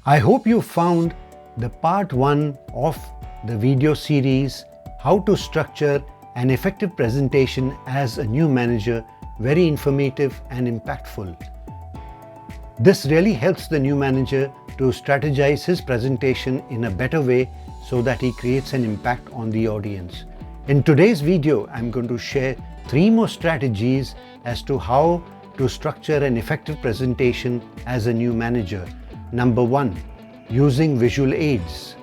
I hope you found the part 1 of the video series, How to Structure an Effective Presentation as a New Manager, very informative and impactful. This really helps the new manager to strategize his presentation in a better way so that he creates an impact on the audience. In today's video, I'm going to share 3 more strategies as to how to structure an effective presentation as a new manager. Number 1, using visual aids.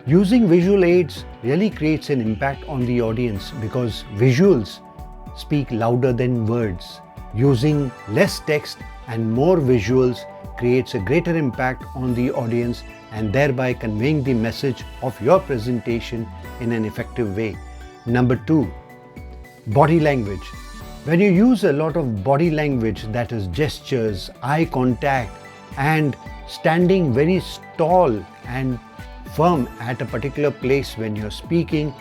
Using visual aids really creates an impact on the audience because visuals speak louder than words. Using less text and more visuals creates a greater impact on the audience and thereby conveying the message of your presentation in an effective way. Number 2, body language. When you use a lot of body language, that is gestures, eye contact, and standing very tall and firm at a particular place when you're speaking,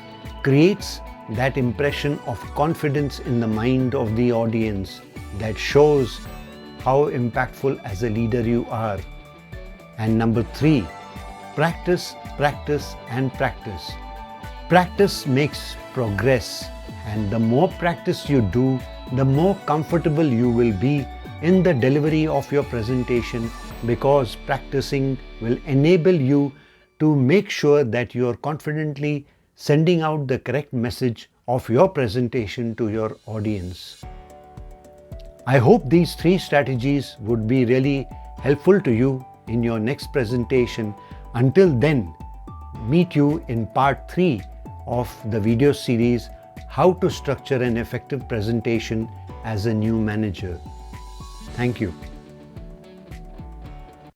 creates that impression of confidence in the mind of the audience that shows how impactful as a leader you are. And number 3, practice, practice, and practice. Practice makes progress, and the more practice you do, the more comfortable you will be in the delivery of your presentation, because practicing will enable you to make sure that you are confidently sending out the correct message of your presentation to your audience. I hope these 3 strategies would be really helpful to you in your next presentation. Until then, meet you in part 3 of the video series, How to Structure an Effective Presentation as a New Manager. Thank you.